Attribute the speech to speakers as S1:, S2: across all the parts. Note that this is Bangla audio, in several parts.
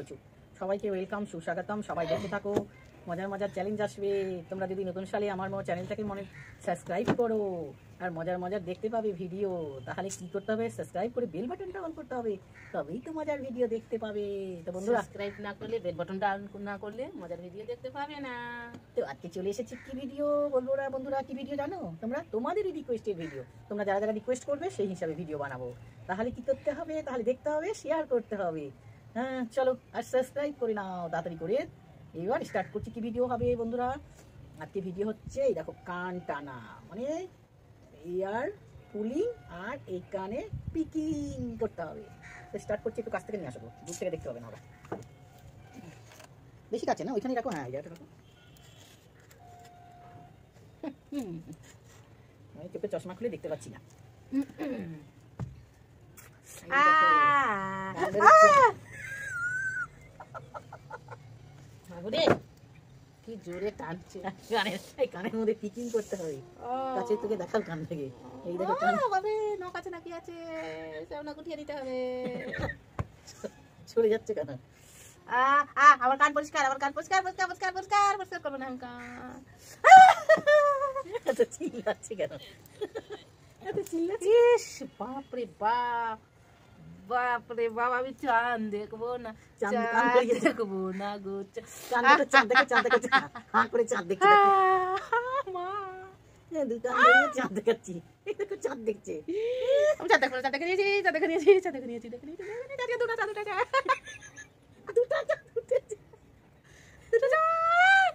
S1: প্রচুর। সবাইকে ওয়েলকাম, সুস্বাগতম। সবাই দেখতে থাকো, মজার মজার চ্যালেঞ্জ আসবে। তোমরা যদি নতুন সালে আমার চ্যানেলটাকে সাবস্ক্রাইব করো আর মজার মজার দেখতে পাবে ভিডিও, তাহলে কি করতে হবে? সাবস্ক্রাইব করে বেল বাটনটা অন করতে হবে, তবেই তো মজার ভিডিও দেখতে পাবে। তো বন্ধুরা,
S2: সাবস্ক্রাইব না করলে, বেল বাটনটা অন না করলে মজার ভিডিও দেখতে পাবে না।
S1: তো আজকে চলে এসেছি কি ভিডিও বলবো না বন্ধুরা? কি ভিডিও জানো তোমরা? তোমাদেরই রিকোয়েস্টের ভিডিও। তোমরা যারা যারা রিকোয়েস্ট করবে সেই হিসাবে ভিডিও বানাবো। তাহলে কি করতে হবে? তাহলে দেখতে হবে, শেয়ার করতে হবে। হ্যাঁ চলো, আর সাবস্ক্রাইব করে নাও তাড়াতাড়ি করে। এবার স্টার্ট করছি। কি ভিডিও হবে বন্ধুরা? আজকে ভিডিও হচ্ছে এই দেখো, কান টানা, মানে ইয়ার পুলিং আর এই কানে পিকিং করতে হবে। তো স্টার্ট করছি। একটু কাছ থেকে নিয়ে আসবো, দূর থেকে দেখতে হবে না, ওরা বেশি কাছে না, ওইখানে রাখো। হ্যাঁ এটা রাখো। আমি চোখে চশমা খুলে দেখতে পাচ্ছি না।
S2: কি জোরে টানছে
S1: কানের মধ্যে পিকিং করতে হবে। কাছে তোকে দেখাল কান থেকে। এই দেখো কান
S2: নখ আছে নাকি আছে, সেটা গুটিয়ে দিতে হবে।
S1: সরে যাচ্ছে কেন?
S2: আমার কান পরিষ্কার, আমার কান পরিষ্কার পরিষ্কার পরিষ্কার পরিষ্কার পরিষ্কার করবো না কান।
S1: এত চিল্লাচ্ছে কেন? এত চিল্লাচ্ছে?
S2: ইস বাপরে বাপ, বাপরে বাপ, আমি চাঁদ দেখবো না, চাঁদ দেখবো না গো।
S1: চাঁদ দেখো, চাঁদ দেখো, চাঁদ দেখো, হাঁ করে চাঁদ দেখছি।
S2: মা
S1: দুকান ধরে চাঁদ দেখাচ্ছি। এই দেখো চাঁদ দেখছে।
S2: আমি চাঁদ দেখবো না, চাঁদ দেখে নিয়েছি, চাঁদ দেখে নিয়েছি, চাঁদ দেখে নিয়েছি, দেখে নিয়েছি, দুটো চাঁদ উঠেছে,
S1: দুটা চাঁদ উঠেছে,
S2: দুটো চাঁদ।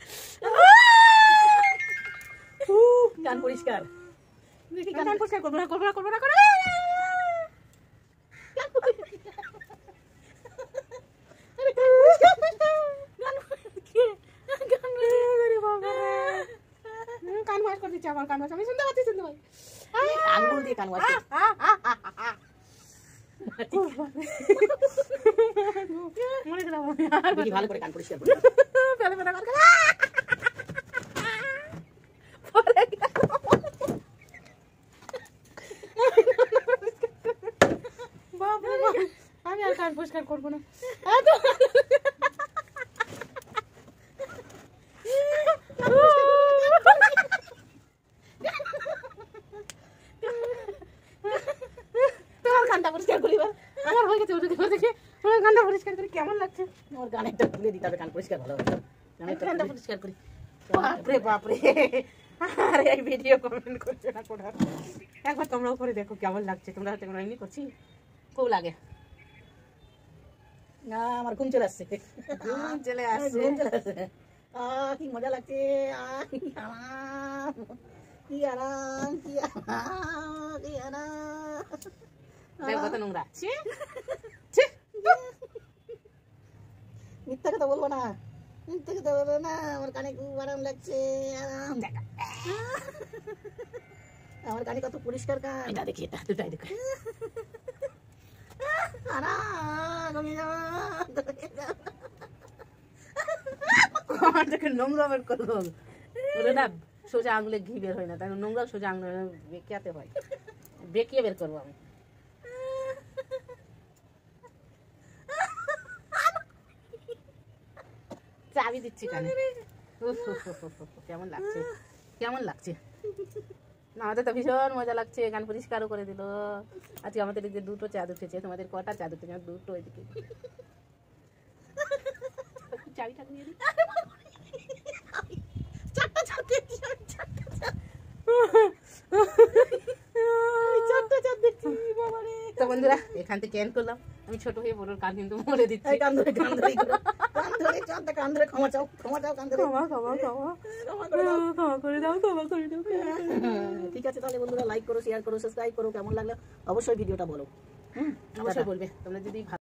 S1: কান পরিষ্কার।
S2: কান পরিষ্কার করবো না, করবো না, করবো না, করবো না। কান ওয়াশ করে দিচ্ছে, আমার কান ওয়াশ আমি শুনতে পাচ্ছি, শুনতে পাচ্ছি।
S1: আঙ্গুল দিয়ে কান ওয়াশ করছে।
S2: মনে করলাম
S1: দেখি ভালো করে কান পরিষ্কার করো।
S2: পেলে পেলে করে বাপরে বাপ, আমি আর কান পরিষ্কার করবো না। কানটা পরিষ্কার করি, আমার হয়ে গেছে। ওদিকে ওদিকে আমার কানটা পরিষ্কার করি, কেমন লাগছে?
S1: আমার গানেরটা খুলে দিতে হবে, কান পরিষ্কার ভালো হবে।
S2: কানটা পরিষ্কার করি। বাপরে বাপরে, আর এই ভিডিও কমেন্ট করছে না কোথাও। একবার তোমরাও করে দেখো কেমন লাগছে। তোমরা হচ্ছে এমনি করছি, খুব লাগে।
S1: না আমার ঘুম চলে আসছে,
S2: ঘুম চলে আসছে।
S1: ঘুম চলে আসছে। কি মজা লাগছে। কি আরাম, কি আরাম, কি আরাম, কি আরাম।
S2: দেখ কত নোংরা।
S1: মিথ্যা কথা বলবো না, মিথ্যা কথা বলবো না। আমার কানে খুব আরাম লাগছে। আরাম দেখা, আমার কানে কত পরিষ্কার কান।
S2: এটা দেখি, এটা দুটাই দেখো।
S1: আরাম, ঘুমিয়ে যাবো, ঘুমিয়ে যাবো।
S2: আমার দেখে নোংরা বের করবো বলে না, সোজা আঙুলে ঘি বের হয় না, তাই নোংরা সোজা আঙুলে বেঁকিয়াতে হয়, বেঁকিয়ে বের করবো আমি। চাবি দিচ্ছি কানে। কেমন লাগছে, কেমন লাগছে? আমাদের তো ভীষণ মজা লাগছে, গান পরিষ্কারও করে দিল। আজকে আমাদের এদিকে দুটো চাঁদ উঠেছে, তোমাদের কটা চাঁদ উঠেছে? দুটো। এদিকে চাবিটা নিয়ে দিই।
S1: চারটা চাঁদ দেখছি,
S2: তো বন্ধুরা, এখান থেকে এন্ড করলাম। আমি ছোট হয়ে বড়োর কান কিন্তু মরে দিচ্ছি।
S1: কান ধরে কান ধরে কান ধরে চাঁদটা কান ধরে ক্ষমা চাও, ক্ষমা চাও, কান ধরে
S2: ক্ষমা ক্ষমা ক্ষমা
S1: ক্ষমা করে দাও।
S2: ক্ষমা করে দাও, ক্ষমা করে দাও।
S1: ঠিক আছে তাহলে বন্ধুরা, লাইক করো, শেয়ার করো, সাবস্ক্রাইব করো। কেমন লাগলো অবশ্যই ভিডিওটা বলো।
S2: অবশ্যই বলবে তোমরা যদি